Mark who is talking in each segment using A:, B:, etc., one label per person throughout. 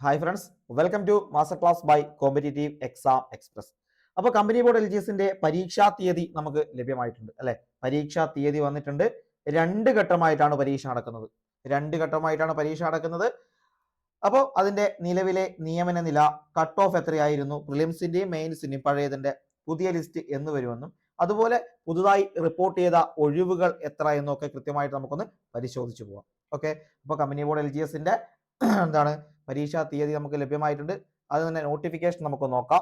A: Hi friends, welcome to master class by competitive exam express. അപ്പോൾ company board LGSന്റെ പരീക്ഷാ തീയതി നമുക്ക് ലഭ്യമായിട്ടുണ്ട് അല്ലെ. പരീക്ഷാ തീയതി വന്നിട്ടുണ്ട്. രണ്ട് ഘട്ടമായിട്ടാണ് പരീക്ഷ നടക്കുന്നത്. അപ്പോൾ അതിന്റെ നിലവിലെ നിയമന നില, കട്ട് ഓഫ് എത്രയായിരുന്നു, പ്രിലിംസിന്റെയും മെയിൻസിന്റെയും പഴയതിന്റെ പുതിയ ലിസ്റ്റ് എന്ന് വരുമെന്നും അതുപോലെ പുതുതായി റിപ്പോർട്ട് ചെയ്ത ഒഴിവുകൾ എത്ര എന്നൊക്കെ കൃത്യമായിട്ട് നമുക്കൊന്ന് പരിശോധിച്ചു പോവാം. ഓക്കെ, അപ്പോൾ കമ്പനി ബോർഡ് LGSന്റെ എന്താണ് പരീക്ഷാ തീയതി നമുക്ക് ലഭ്യമായിട്ടുണ്ട്. അത് തന്നെ നോട്ടിഫിക്കേഷൻ നമുക്ക് നോക്കാം.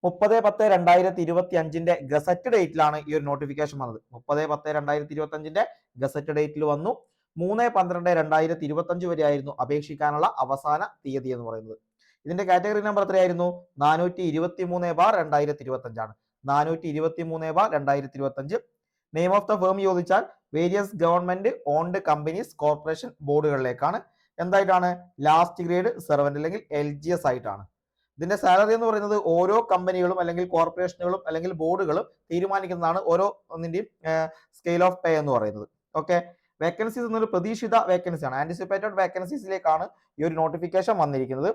A: 30/10/2025 ഗസറ്റ് ഡേറ്റിലാണ് ഈ ഒരു നോട്ടിഫിക്കേഷൻ വന്നത്. 30/10/2025 ഗസറ്റ് ഡേറ്റിൽ വന്നു. 3/12/2025 വരെ ആയിരുന്നു അപേക്ഷിക്കാനുള്ള അവസാന തീയതി എന്ന് പറയുന്നത്. ഇതിന്റെ കാറ്റഗറി നമ്പർ എത്രയായിരുന്നു? 423/2025 ആണ്. 423/2025. നെയിം ഓഫ് ദ ഫേം ചോദിച്ചാൽ various government owned companies corporation ബോർഡുകളിലേക്കാണ്. എന്തായിട്ടാണ്? ലാസ്റ്റ് ഗ്രേഡ് സെർവന്റ് അല്ലെങ്കിൽ LGS ആയിട്ടാണ്. ഇതിന്റെ സാലറി എന്ന് പറയുന്നത് ഓരോ കമ്പനികളും അല്ലെങ്കിൽ കോർപ്പറേഷനുകളും അല്ലെങ്കിൽ ബോർഡുകളും തീരുമാനിക്കുന്നതാണ് ഓരോ ഒന്നിന്റെയും സ്കെയിൽ ഓഫ് പേ എന്ന് പറയുന്നത്. ഓക്കെ, വേക്കൻസീസ് എന്നൊരു പ്രതീക്ഷിത വേക്കൻസിയാണ്, ആന്റിസിപ്പേറ്റഡ് വേക്കൻസീസിലേക്കാണ് ഈ ഒരു നോട്ടിഫിക്കേഷൻ വന്നിരിക്കുന്നത്.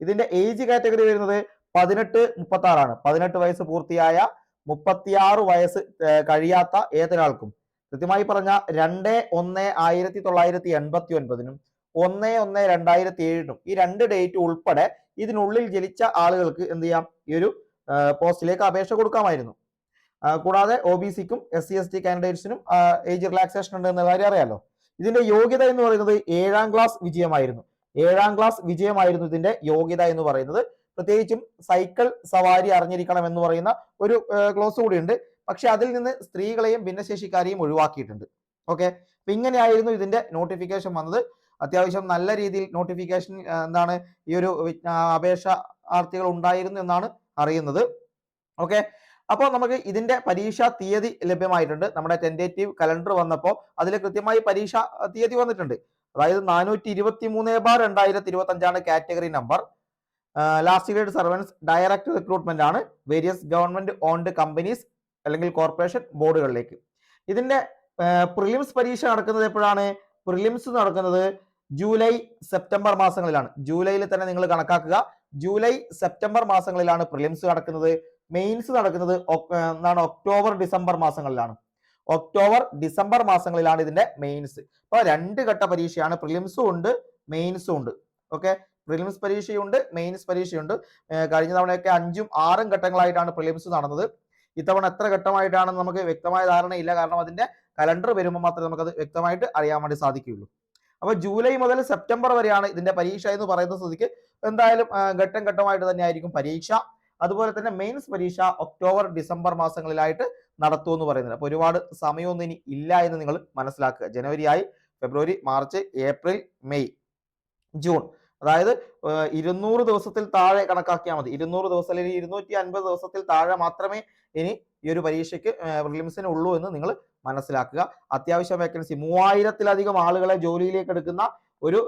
A: ഇതിന്റെ ഏജ് കാറ്റഗറി വരുന്നത് 18-36 ആണ്. 18 വയസ്സ് പൂർത്തിയായ 36 വയസ്സ് കഴിയാത്ത ഏതൊരാൾക്കും, കൃത്യമായി പറഞ്ഞ 2/1/1989 1/1/2007 ഈ രണ്ട് ഡേറ്റ് ഉൾപ്പെടെ ഇതിനുള്ളിൽ ജനിച്ച ആളുകൾക്ക് എന്ത് ചെയ്യാം? ഈ ഒരു പോസ്റ്റിലേക്ക് അപേക്ഷ കൊടുക്കാമായിരുന്നു. കൂടാതെ OBCക്കും SC/ST കാൻഡിഡേറ്റ്സിനും ഏജ് റിലാക്സേഷൻ ഉണ്ട് എന്ന കാര്യം അറിയാലോ. ഇതിന്റെ യോഗ്യത എന്ന് പറയുന്നത് 7ാം ക്ലാസ് വിജയമായിരുന്നു. 7ാം ക്ലാസ് വിജയമായിരുന്നു ഇതിന്റെ യോഗ്യത എന്ന് പറയുന്നത്. പ്രത്യേകിച്ചും സൈക്കിൾ സവാരി അറിഞ്ഞിരിക്കണം എന്ന് പറയുന്ന ഒരു ക്ലോസ് കൂടിയുണ്ട്. പക്ഷെ അതിൽ നിന്ന് സ്ത്രീകളെയും ഭിന്നശേഷിക്കാരെയും ഒഴിവാക്കിയിട്ടുണ്ട്. ഓക്കെ, അപ്പൊ ഇങ്ങനെയായിരുന്നു ഇതിന്റെ നോട്ടിഫിക്കേഷൻ വന്നത്. അത്യാവശ്യം നല്ല രീതിയിൽ നോട്ടിഫിക്കേഷൻ എന്താണ് ഈ ഒരു അപേക്ഷാർത്ഥികൾ ഉണ്ടായിരുന്നു എന്നാണ് അറിയുന്നത്. ഓക്കെ, അപ്പോൾ നമുക്ക് ഇതിന്റെ പരീക്ഷാ തീയതി ലഭ്യമായിട്ടുണ്ട്. നമ്മുടെ ടെന്റേറ്റീവ് കലണ്ടർ വന്നപ്പോൾ അതിൽ കൃത്യമായി പരീക്ഷാ തീയതി വന്നിട്ടുണ്ട്. അതായത് 423/2025 category number. Last grade servants direct recruitment ആണ് വേരിയസ് ഗവൺമെന്റ് ഓൺഡ് കമ്പനീസ് അല്ലെങ്കിൽ കോർപ്പറേഷൻ ബോർഡുകളിലേക്ക്. ഇതിന്റെ പ്രിലിംസ് പരീക്ഷ നടക്കുന്നത് എപ്പോഴാണ്? പ്രിലിംസ് നടക്കുന്നത് ജൂലൈ സെപ്റ്റംബർ മാസങ്ങളിലാണ്. ജൂലൈയിൽ തന്നെ നിങ്ങൾ കണക്കാക്കുക. ജൂലൈ സെപ്റ്റംബർ മാസങ്ങളിലാണ് പ്രിലിംസ് നടക്കുന്നത്. മെയിൻസ് നടക്കുന്നത് ഒക്ടോബർ ഡിസംബർ മാസങ്ങളിലാണ്. ഒക്ടോബർ ഡിസംബർ മാസങ്ങളിലാണ് ഇതിന്റെ മെയിൻസ്. അപ്പോൾ രണ്ട് ഘട്ട പരീക്ഷയാണ്. പ്രിലിംസും ഉണ്ട്, മെയിൻസും ഉണ്ട്. ഓക്കെ, പ്രിലിംസ് പരീക്ഷയുണ്ട്, മെയിൻസ് പരീക്ഷയുണ്ട്. കഴിഞ്ഞ തവണയൊക്കെ 5ഉം 6ഉം ഘട്ടങ്ങളായിട്ടാണ് പ്രിലിംസ് നടന്നത്. ഇത്തവണ എത്ര ഘട്ടമായിട്ടാണെന്ന് നമുക്ക് വ്യക്തമായ ധാരണയില്ല. കാരണം അതിന്റെ കലണ്ടർ വരുമ്പോൾ മാത്രമേ നമുക്കത് വ്യക്തമായിട്ട് അറിയാൻ വേണ്ടി സാധിക്കുകയുള്ളൂ. അപ്പൊ ജൂലൈ മുതൽ സെപ്റ്റംബർ വരെയാണ് ഇതിന്റെ പരീക്ഷ എന്ന് പറയുന്ന സ്ഥിതിക്ക് എന്തായാലും ഘട്ടം ഘട്ടമായിട്ട് തന്നെ ആയിരിക്കും പരീക്ഷ. അതുപോലെ തന്നെ മെയിൻസ് പരീക്ഷ ഒക്ടോബർ ഡിസംബർ മാസങ്ങളിലായിട്ട് നടത്തുമെന്ന് പറയുന്നത്. അപ്പൊ ഒരുപാട് സമയമൊന്നും ഇനി ഇല്ല എന്ന് നിങ്ങൾ മനസ്സിലാക്കുക. ജനുവരി ആയി, ഫെബ്രുവരി, മാർച്ച്, ഏപ്രിൽ, മെയ്, ജൂൺ, അതായത് 200 ദിവസത്തിൽ താഴെ കണക്കാക്കിയാൽ മതി. 200 ദിവസം അല്ലെങ്കിൽ 250 ദിവസത്തിൽ താഴെ മാത്രമേ ഇനി ഈ ഒരു പരീക്ഷയ്ക്ക് പ്രിലിംസിന് ഉള്ളൂ എന്ന് നിങ്ങൾ മനസ്സിലാക്കുക. അത്യാവശ്യം വേക്കൻസി 3000-ലധികം ആളുകളെ ജോലിയിലേക്ക് എടുക്കുന്ന ഒരു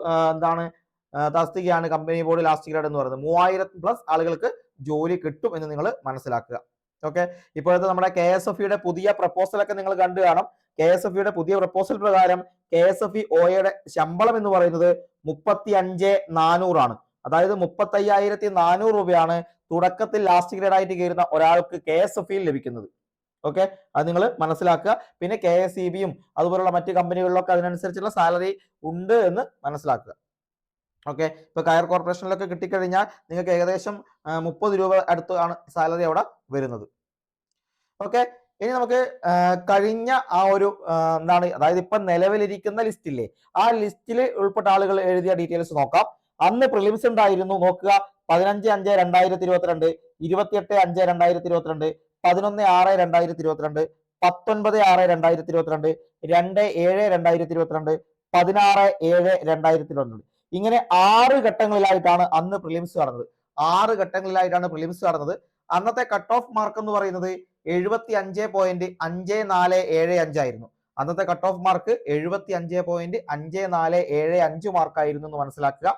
A: തസ്തികയാണ് കമ്പനി ബോർഡ് ലാസ്റ്റ് ഗ്രേഡ് എന്ന് പറയുന്നത്. 3000+ ആളുകൾക്ക് ജോലി കിട്ടും എന്ന് നിങ്ങൾ മനസ്സിലാക്കുക. ഓക്കെ, ഇപ്പോഴത്തെ നമ്മുടെ KSFE പുതിയ പ്രപ്പോസലൊക്കെ നിങ്ങൾ കണ്ടു കാണാം. KSFE പുതിയ പ്രപ്പോസൽ പ്രകാരം KSFE OAയുടെ ശമ്പളം എന്ന് പറയുന്നത് 35,400 ആണ്. അതായത് 35,400 രൂപയാണ് തുടക്കത്തിൽ ലാസ്റ്റ് ഗ്രേഡ് ആയിട്ട് കയറുന്ന ഒരാൾക്ക് KSFE ലഭിക്കുന്നത്. ഓക്കെ, അത് നിങ്ങൾ മനസ്സിലാക്കുക. പിന്നെ KSEBയും അതുപോലുള്ള മറ്റ് കമ്പനികളിലൊക്കെ അതിനനുസരിച്ചുള്ള സാലറി ഉണ്ട് എന്ന് മനസ്സിലാക്കുക. ഓക്കെ, ഇപ്പൊ കയർ കോർപ്പറേഷനിലൊക്കെ കിട്ടിക്കഴിഞ്ഞാൽ നിങ്ങൾക്ക് ഏകദേശം 30 രൂപ അടുത്ത് ആണ് സാലറി അവിടെ വരുന്നത്. ഓക്കെ, ഇനി നമുക്ക് കഴിഞ്ഞ ആ ഒരു അതായത് ഇപ്പൊ നിലവിലിരിക്കുന്ന ലിസ്റ്റില്ലേ, ആ ലിസ്റ്റിൽ ഉൾപ്പെട്ട ആളുകൾ എഴുതിയ ഡീറ്റെയിൽസ് നോക്കാം. അന്ന് പ്രിലിംസ് ഉണ്ടായിരുന്നു, നോക്കുക. 15/5/2022, 28/5/2022, 11/6/2022, 19/6/2022, 2/7/2022, 16/7/2022. ഇങ്ങനെ 6 ഘട്ടങ്ങളിലായിട്ടാണ് അന്ന് പ്രിലിംസ് നടന്നത്. 6 ഘട്ടങ്ങളിലായിട്ടാണ് പ്രിലിംസ് നടന്നത്. അന്നത്തെ കട്ട് ഓഫ് മാർക്ക് എന്ന് പറയുന്നത് 75.5475 ആയിരുന്നു. അന്നത്തെ കട്ട് ഓഫ് മാർക്ക് 75.5475 മാർക്കായിരുന്നു എന്ന് മനസ്സിലാക്കുക.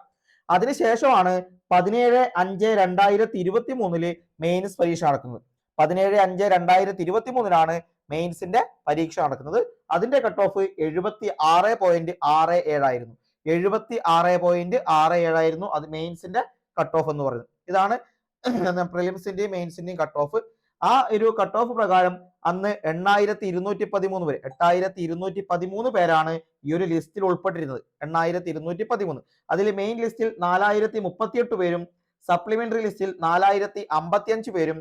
A: അതിനുശേഷമാണ് 17/5/2023 മെയിൻസ് പരീക്ഷ നടക്കുന്നത്. 17/5/2023 മെയിൻസിന്റെ പരീക്ഷ നടക്കുന്നത്. അതിന്റെ കട്ട് ഓഫ് 76.67 ആയിരുന്നു. 76.67 ആയിരുന്നു അത് മെയിൻസിന്റെ കട്ട് ഓഫ് എന്ന് പറയുന്നത്. ഇതാണ് പ്രിലിംസിന്റെയും മെയിൻസിന്റെയും കട്ട് ഓഫ്. ആ ഒരു കട്ട് ഓഫ് പ്രകാരം അന്ന് 8213 പേര് 8213 പേരാണ് ഈ ഒരു ലിസ്റ്റിൽ ഉൾപ്പെട്ടിരുന്നത്. 8213. അതിൽ മെയിൻ ലിസ്റ്റിൽ 4038 പേരും സപ്ലിമെന്ററി ലിസ്റ്റിൽ 4055 പേരും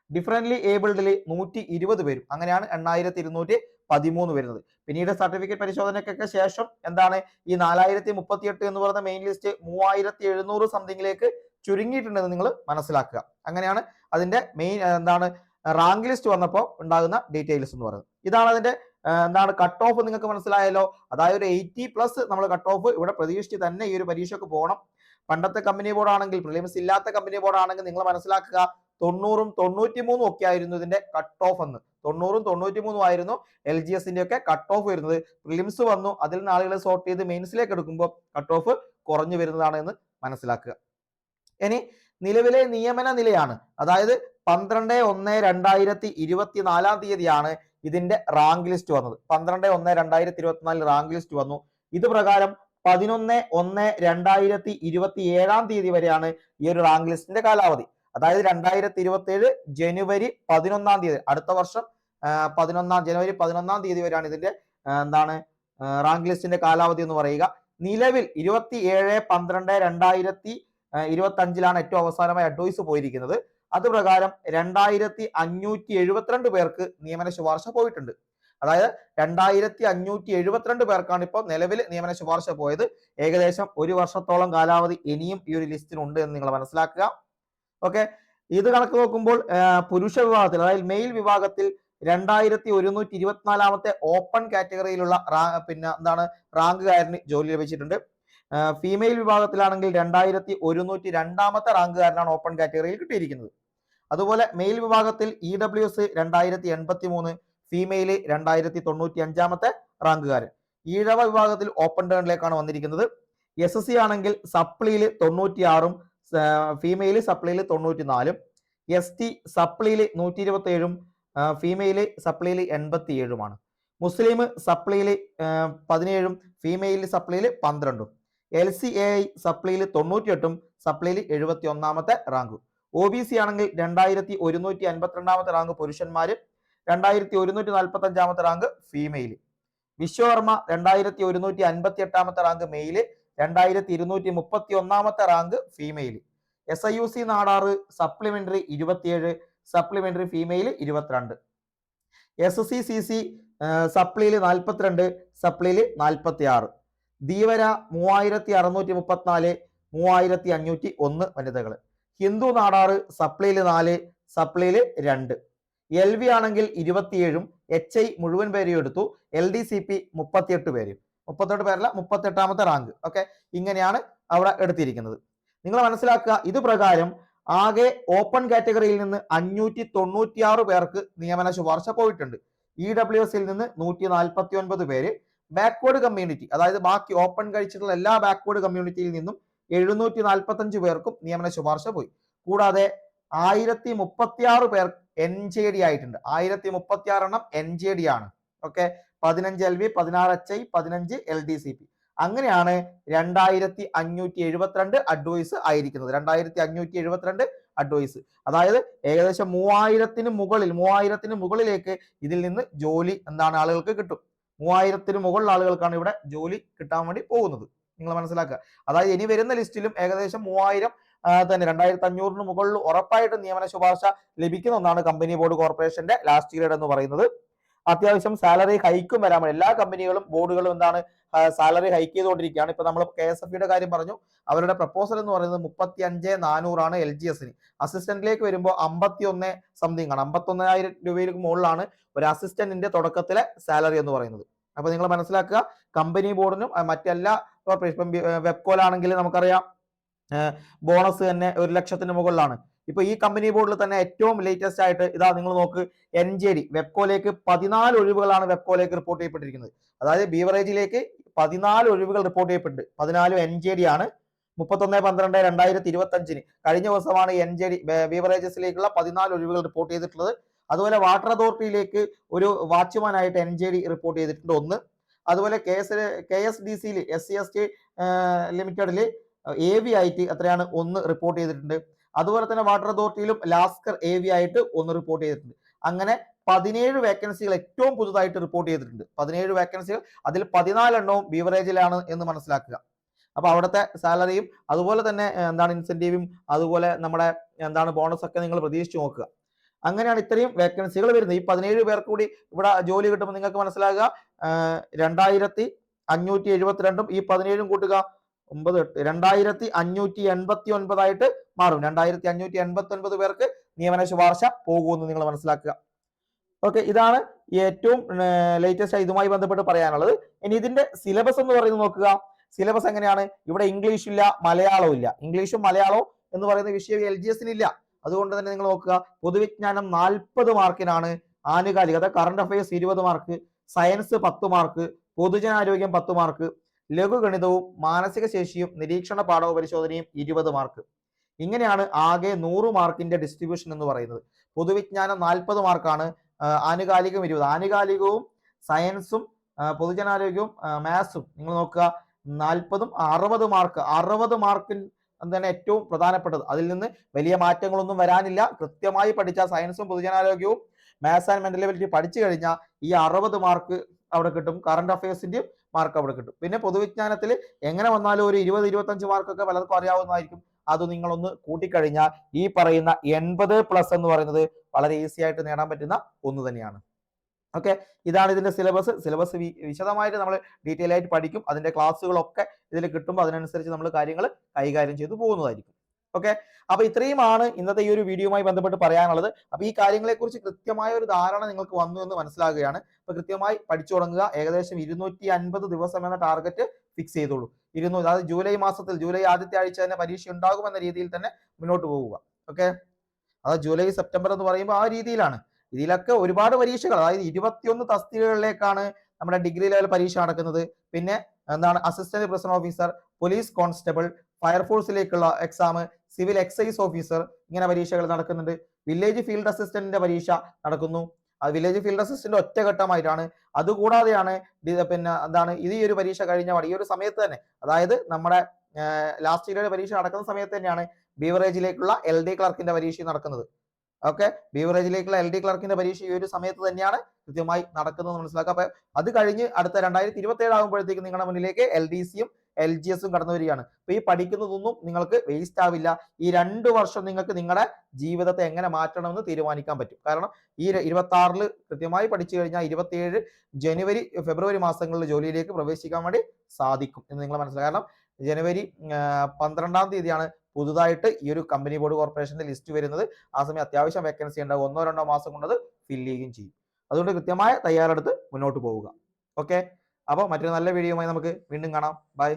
A: ഡിഫറൻറ്റ്ലി ഏബിൾഡിൽ 120 പേരും. അങ്ങനെയാണ് 8213 വരുന്നത്. പിന്നീട് സർട്ടിഫിക്കറ്റ് പരിശോധനയ്ക്കൊക്കെ ശേഷം എന്താണ് ഈ 4038 എന്ന് പറയുന്ന മെയിൻ ലിസ്റ്റ് 3700 സംതിങ്ങിലേക്ക് ചുരുങ്ങിയിട്ടുണ്ടെന്ന് നിങ്ങൾ മനസ്സിലാക്കുക. അങ്ങനെയാണ് അതിന്റെ മെയിൻ എന്താണ് റാങ്ക് ലിസ്റ്റ് വന്നപ്പോൾ ഉണ്ടാകുന്ന ഡീറ്റെയിൽസ് എന്ന് പറയുന്നത്. ഇതാണ് അതിന്റെ എന്താണ് കട്ട് ഓഫ്. നിങ്ങൾക്ക് മനസ്സിലായല്ലോ. അതായത് ഒരു 80+ നമ്മൾ കട്ട് ഓഫ് ഇവിടെ പ്രതീക്ഷിച്ച് തന്നെ ഈ ഒരു പരീക്ഷയ്ക്ക് പോകണം. പണ്ടത്തെ കമ്പനി ബോർഡ് ആണെങ്കിൽ, പ്രിലിംസ് ഇല്ലാത്ത കമ്പനി ബോർഡ് ആണെങ്കിൽ നിങ്ങൾ മനസ്സിലാക്കുക 90ഉം 93ഉം ഒക്കെ ആയിരുന്നു ഇതിന്റെ കട്ട് ഓഫ് എന്ന്. 90ഉം 93ഉം ആയിരുന്നു LGSന്റെ ഒക്കെ കട്ട് ഓഫ് വരുന്നത്. പ്രിലിംസ് വന്നു, അതിൽ നിന്ന് ആളുകളെ സോർട്ട് ചെയ്ത് മെയിൻസിലേക്ക് എടുക്കുമ്പോൾ കട്ട് ഓഫ് കുറഞ്ഞു വരുന്നതാണ് എന്ന് മനസ്സിലാക്കുക. ഇനി നിലവിലെ നിയമന നിലയാണ്. അതായത് 12/1/2024 തീയതിയാണ് ഇതിന്റെ റാങ്ക് ലിസ്റ്റ് വന്നത്. 12/1/2024 റാങ്ക് ലിസ്റ്റ് വന്നു. ഇത് പ്രകാരം 11/1/2027 തീയതി വരെയാണ് ഈ ഒരു റാങ്ക് ലിസ്റ്റിന്റെ കാലാവധി. അതായത് 2027 ജനുവരി 11 തീയതി, അടുത്ത വർഷം ജനുവരി 11 തീയതി വരെയാണ് ഇതിന്റെ എന്താണ് റാങ്ക് ലിസ്റ്റിന്റെ കാലാവധി എന്ന് പറയുക. നിലവിൽ 27/12/2025 ഏറ്റവും അവസാനമായി അഡ്വൈസ് പോയിരിക്കുന്നത്. അത് പ്രകാരം 2572 പേർക്ക് നിയമന ശുപാർശ പോയിട്ടുണ്ട്. അതായത് 2572 പേർക്കാണ് ഇപ്പോൾ നിലവിൽ നിയമന ശുപാർശ പോയത്. ഏകദേശം 1 വർഷത്തോളം കാലാവധി ഇനിയും ഈ ഒരു ലിസ്റ്റിനുണ്ട് എന്ന് നിങ്ങൾ മനസ്സിലാക്കുക. ഓക്കെ, ഇത് കണക്ക് നോക്കുമ്പോൾ പുരുഷ വിഭാഗത്തിൽ, അതായത് മെയിൽ വിഭാഗത്തിൽ 2124 ഓപ്പൺ കാറ്റഗറിയിലുള്ള പിന്നെ എന്താണ് റാങ്കുകാരന് ജോലി ലഭിച്ചിട്ടുണ്ട്. ഫീമെയിൽ വിഭാഗത്തിലാണെങ്കിൽ 2102 റാങ്കുകാരനാണ് ഓപ്പൺ കാറ്റഗറിയിൽ കിട്ടിയിരിക്കുന്നത്. അതുപോലെ മെയിൽ വിഭാഗത്തിൽ EWS 2083, ഫീമെയിൽ 2095 റാങ്കുകാരൻ. ഈഴവ വിഭാഗത്തിൽ ഓപ്പൺ ടേണിലേക്കാണ് വന്നിരിക്കുന്നത്. SSC ആണെങ്കിൽ സപ്ലിയിൽ 96ഉം ഫീമെയിൽ സപ്ലിയിൽ 94ഉം, ST സപ്ലിയിൽ 127ഉം ഫീമെയിൽ സപ്ലിയിൽ 87ഉമാണ്. മുസ്ലിം സപ്ലിയിൽ 17ഉം ഫീമെയിൽ സപ്ലിയിൽ 12ഉം. LCAI സപ്ലിയിൽ 98ഉം സപ്ലിയിൽ 71 റാങ്കും. OBC ആണെങ്കിൽ 2152 റാങ്ക് പുരുഷന്മാര്, 2145 rank female. Vishwakarma 2158 rank male, 2231 rank female. SIUC Nadar supplementary 27, supplementary female 22. SCCC സപ്ലിയിൽ 42, സപ്ലിയിൽ 46. ധീവര 3634, 3501 വനിതകൾ. ഹിന്ദു നാടാറ് സപ്ലിയിൽ 4, സപ്ലിയിൽ 2. LV ആണെങ്കിൽ 27ഉം HI മുഴുവൻ പേരെയും എടുത്തു. LDCP 38 പേരും, 38 പേരല്ല 38 റാങ്ക്. ഓക്കെ, ഇങ്ങനെയാണ് അവിടെ എടുത്തിരിക്കുന്നത്. നിങ്ങൾ മനസ്സിലാക്കുക, ഇത് പ്രകാരം ആകെ ഓപ്പൺ കാറ്റഗറിയിൽ നിന്ന് 596 പേർക്ക് നിയമന ശുപാർശ പോയിട്ടുണ്ട്. EWSൽ നിന്ന് 149 പേര്, ബാക്ക്വേർഡ് കമ്മ്യൂണിറ്റി അതായത് ബാക്കി ഓപ്പൺ കഴിച്ചിട്ടുള്ള എല്ലാ ബാക്ക്വേർഡ് കമ്മ്യൂണിറ്റിയിൽ നിന്നും 745 പേർക്കും നിയമന ശുപാർശ പോയി. കൂടാതെ 1036 പേർ NJD ആയിട്ടുണ്ട്. 1036 എണ്ണം NJD ആണ്. Okay, 15 LV, 16 HI, 15 LDCP. അങ്ങനെയാണ് 2572 അഡ്വൈസ് ആയിരിക്കുന്നത്. 2572 അഡ്വൈസ്, അതായത് ഏകദേശം 3000-ന് മുകളിലേക്ക് ഇതിൽ നിന്ന് ജോലി എന്താണ് ആളുകൾക്ക് കിട്ടും. 3000-ന് മുകളിൽ ആളുകൾക്കാണ് ഇവിടെ ജോലി കിട്ടാൻ വേണ്ടി പോകുന്നത്. നിങ്ങൾ മനസ്സിലാക്കുക. അതായത് ഇനി വരുന്ന ലിസ്റ്റിലും ഏകദേശം 3000 തന്നെ 2500-ന് മുകളിൽ ഉറപ്പായിട്ട് നിയമന ശുപാർശ ലഭിക്കുന്ന ഒന്നാണ് കമ്പനി ബോർഡ് കോർപ്പറേഷന്റെ ലാസ്റ്റ് ഗ്രേഡ് എന്ന് പറയുന്നത്. അത്യാവശ്യം സാലറി ഹൈക്കും വരാൻ എല്ലാ കമ്പനികളും ബോർഡുകളും എന്താണ് സാലറി ഹൈക്ക് ചെയ്തുകൊണ്ടിരിക്കുകയാണ്. ഇപ്പൊ നമ്മൾ KSFEയുടെ കാര്യം പറഞ്ഞു. അവരുടെ പ്രപ്പോസൽ എന്ന് പറയുന്നത് 35,400 ആണ് LGSന്. അസിസ്റ്റന്റിലേക്ക് വരുമ്പോൾ 51 സംതിങ് ആണ്. 51,000 രൂപയിലേക്ക് മുകളിലാണ് ഒരു അസിസ്റ്റന്റിന്റെ തുടക്കത്തിലെ സാലറി എന്ന് പറയുന്നത്. അപ്പൊ നിങ്ങൾ മനസ്സിലാക്കുക, കമ്പനി ബോർഡിനും മറ്റെല്ലാ കോർപ്പറേഷൻ, വെബ്കോലാണെങ്കിൽ നമുക്കറിയാം ബോണസ് തന്നെ 1 ലക്ഷത്തിന് മുകളിലാണ്. ഇപ്പൊ ഈ കമ്പനി ബോർഡിൽ തന്നെ ഏറ്റവും ലേറ്റസ്റ്റ് ആയിട്ട് ഇതാ നിങ്ങൾ നോക്ക്, NJD വെബ്കോലേക്ക് 14 ഒഴിവുകളാണ് വെബ്കോലേക്ക് റിപ്പോർട്ട് ചെയ്യപ്പെട്ടിരിക്കുന്നത്. അതായത് ബീവറേജിലേക്ക് 14 ഒഴിവുകൾ റിപ്പോർട്ട് ചെയ്യപ്പെട്ട് 14 NJD ആണ്. 31/12/2025 കഴിഞ്ഞ ദിവസമാണ് NJD ബീവറേജസിലേക്കുള്ള 14 ഒഴിവുകൾ റിപ്പോർട്ട് ചെയ്തിട്ടുള്ളത്. അതുപോലെ വാട്ടർ അതോറിറ്റിയിലേക്ക് ഒരു വാച്ച്മാൻ ആയിട്ട് NJD റിപ്പോർട്ട് ചെയ്തിട്ടുണ്ട് 1. അതുപോലെ KSDC SC/ST ലിമിറ്റഡിൽ AV ആയിട്ട് എത്രയാണ് 1 റിപ്പോർട്ട് ചെയ്തിട്ടുണ്ട്. അതുപോലെ തന്നെ വാട്ടർ അതോറിറ്റിയിലും ലാസ്കർ AV ആയിട്ട് 1 റിപ്പോർട്ട് ചെയ്തിട്ടുണ്ട്. അങ്ങനെ 17 വേക്കൻസികൾ ഏറ്റവും പുതുതായിട്ട് റിപ്പോർട്ട് ചെയ്തിട്ടുണ്ട്. 17 വേക്കൻസികൾ, അതിൽ 14 എണ്ണവും ബീവറേജിലാണ് എന്ന് മനസ്സിലാക്കുക. അപ്പൊ അവിടുത്തെ സാലറിയും അതുപോലെ തന്നെ എന്താണ് ഇൻസെന്റീവും അതുപോലെ നമ്മുടെ എന്താണ് ബോണസ് ഒക്കെ നിങ്ങൾ പ്രതീക്ഷിച്ച് നോക്കുക. അങ്ങനെയാണ് ഇത്രയും വേക്കൻസികൾ വരുന്നത്. ഈ 17 പേർക്ക് കൂടി ഇവിടെ ജോലി കിട്ടുമ്പോൾ നിങ്ങൾക്ക് മനസ്സിലാകുക 2572 ഈ 17 കൂട്ടുക 9 8 2589 ആയിട്ട് മാറും. 2589 പേർക്ക് നിയമന ശുപാർശ പോകുമെന്ന് നിങ്ങൾ മനസ്സിലാക്കുക. ഓക്കെ, ഇതാണ് ഏറ്റവും ലേറ്റസ്റ്റ് ഇതുമായി ബന്ധപ്പെട്ട് പറയാനുള്ളത്. ഇനി ഇതിന്റെ സിലബസ് എന്ന് പറയുന്നത് നോക്കുക. സിലബസ് എങ്ങനെയാണ്? ഇവിടെ ഇംഗ്ലീഷ് ഇല്ല, മലയാളവും ഇല്ല. ഇംഗ്ലീഷും മലയാളവും എന്ന് പറയുന്ന വിഷയം LGS ഇല്ല. അതുകൊണ്ട് തന്നെ നിങ്ങൾ നോക്കുക, പൊതുവിജ്ഞാനം 40 മാർക്കിനാണ്, ആനുകാലികത current affairs 20 mark, science 10 mark, പൊതുജനാരോഗ്യം 10 മാർക്ക്, ലഘുഗണിതവും മാനസിക ശേഷിയും നിരീക്ഷണ പാഠവും പരിശോധനയും 20 മാർക്ക്. ഇങ്ങനെയാണ് ആകെ 100 മാർക്കിന്റെ ഡിസ്ട്രിബ്യൂഷൻ എന്ന് പറയുന്നത്. പൊതുവിജ്ഞാനം 40 മാർക്കാണ്, ആനുകാലികം 20. ആനുകാലികവും സയൻസും പൊതുജനാരോഗ്യവും മാത്സും നിങ്ങൾ നോക്കുക 40ഉം 60 മാർക്ക്. 60 മാർക്കിൽ തന്നെ ഏറ്റവും പ്രധാനപ്പെട്ടത്. അതിൽ നിന്ന് വലിയ മാറ്റങ്ങളൊന്നും വരാനില്ല. കൃത്യമായി പഠിച്ച സയൻസും പൊതുജനാരോഗ്യവും മാത്സ് ആൻഡ് മെന്റൽ എബിലിറ്റി പഠിച്ചു കഴിഞ്ഞാൽ ഈ 60 മാർക്ക് അവിടെ കിട്ടും. കറണ്ട് അഫയേഴ്സിന്റെയും മാർക്ക് അവിടെ കിട്ടും. പിന്നെ പൊതുവിജ്ഞാനത്തിൽ എങ്ങനെ വന്നാലും ഒരു 20-25 മാർക്കൊക്കെ പലർക്കും അറിയാവുന്നതായിരിക്കും. അത് നിങ്ങളൊന്ന് കൂട്ടിക്കഴിഞ്ഞാൽ ഈ പറയുന്ന 80+ എന്ന് പറയുന്നത് വളരെ ഈസി ആയിട്ട് നേടാൻ പറ്റുന്ന ഒന്ന് തന്നെയാണ്. ഓക്കെ, ഇതാണ് ഇതിന്റെ സിലബസ്. വിശദമായിട്ട് നമ്മൾ ഡീറ്റെയിൽ ആയിട്ട് പഠിക്കും. അതിന്റെ ക്ലാസ്സുകളൊക്കെ ഇതിൽ കിട്ടുമ്പോൾ അതിനനുസരിച്ച് നമ്മൾ കാര്യങ്ങൾ കൈകാര്യം ചെയ്തു പോകുന്നതായിരിക്കും. ഓക്കെ, അപ്പൊ ഇത്രയുമാണ് ഇന്നത്തെ ഈ ഒരു വീഡിയോയുമായി ബന്ധപ്പെട്ട് പറയാനുള്ളത്. അപ്പൊ ഈ കാര്യങ്ങളെ കുറിച്ച് കൃത്യമായ ഒരു ധാരണ നിങ്ങൾക്ക് വന്നു എന്ന് മനസ്സിലാകുകയാണ്. അപ്പൊ കൃത്യമായി പഠിച്ചു തുടങ്ങുക. ഏകദേശം 250 ദിവസം എന്ന ടാർഗറ്റ് ഫിക്സ് ചെയ്തോളൂ. 200, അതായത് ജൂലൈ മാസത്തിൽ ജൂലൈ ആദ്യത്തെ ആഴ്ച തന്നെ പരീക്ഷ ഉണ്ടാകുമെന്ന രീതിയിൽ തന്നെ മുന്നോട്ട് പോവുക. ഓക്കെ, അതായത് ജൂലൈ സെപ്റ്റംബർ എന്ന് പറയുമ്പോൾ ആ രീതിയിലാണ്. ഇതിലൊക്കെ ഒരുപാട് പരീക്ഷകൾ, അതായത് 21 തസ്തികകളിലേക്കാണ് നമ്മുടെ ഡിഗ്രി ലെവൽ പരീക്ഷ നടക്കുന്നത്. പിന്നെ എന്താണ് assistant president officer, police constable, ഫയർഫോഴ്സിലേക്കുള്ള എക്സാം, സിവിൽ എക്സൈസ് ഓഫീസർ, ഇങ്ങനെ പരീക്ഷകൾ നടക്കുന്നുണ്ട്. വില്ലേജ് ഫീൽഡ് അസിസ്റ്റന്റിന്റെ പരീക്ഷ നടക്കുന്നു. അത് വില്ലേജ് ഫീൽഡ് അസിസ്റ്റന്റ് ഒറ്റഘട്ടമായിട്ടാണ്. അതുകൂടാതെയാണ് പിന്നെ എന്താണ് ഇത് ഈ ഒരു പരീക്ഷ കഴിഞ്ഞ ഈ ഒരു സമയത്ത് തന്നെ, അതായത് നമ്മുടെ ലാസ്റ്റ് ഇയറിലെ പരീക്ഷ നടക്കുന്ന സമയത്ത് തന്നെയാണ് ബീവറേജിലേക്കുള്ള LD ക്ലർക്കിന്റെ പരീക്ഷ നടക്കുന്നത്. ഓക്കെ, ബീവറേജിലേക്കുള്ള LD ക്ലർക്കിന്റെ പരീക്ഷ ഈ ഒരു സമയത്ത് തന്നെയാണ് കൃത്യമായി നടക്കുന്നത് മനസ്സിലാക്കുക. അപ്പൊ അത് കഴിഞ്ഞ് അടുത്ത 2027 ആകുമ്പോഴത്തേക്ക് നിങ്ങളുടെ മുന്നിലേക്ക് LDCയും LGSും കടന്നു വരികയാണ്. അപ്പൊ ഈ പഠിക്കുന്നതൊന്നും നിങ്ങൾക്ക് വേസ്റ്റ് ആവില്ല. ഈ 2 വർഷം നിങ്ങൾക്ക് നിങ്ങളുടെ ജീവിതത്തെ എങ്ങനെ മാറ്റണമെന്ന് തീരുമാനിക്കാൻ പറ്റും. കാരണം ഈ 26 കൃത്യമായി പഠിച്ചു കഴിഞ്ഞാൽ 27 ജനുവരി ഫെബ്രുവരി മാസങ്ങളിൽ ജോലിയിലേക്ക് പ്രവേശിക്കാൻ വേണ്ടി സാധിക്കും എന്ന് നിങ്ങൾ മനസ്സിലാക്കുക. കാരണം ജനുവരി 12-ാം തീയതിയാണ് പുതുതായിട്ട് ഈ ഒരു കമ്പനി ബോർഡ് കോർപ്പറേഷന്റെ ലിസ്റ്റ് വരുന്നത്. ആ സമയം അത്യാവശ്യം വേക്കൻസി ഉണ്ടാവും. 1-2 മാസം കൊണ്ട് അത് ഫില്ല് ചെയ്യുകയും ചെയ്യും. അതുകൊണ്ട് കൃത്യമായ തയ്യാറെടുത്ത് മുന്നോട്ട് പോവുക. ഓക്കെ, അപ്പോൾ മറ്റൊരു നല്ല വീഡിയോയുമായി നമുക്ക് വീണ്ടും കാണാം. ബൈ.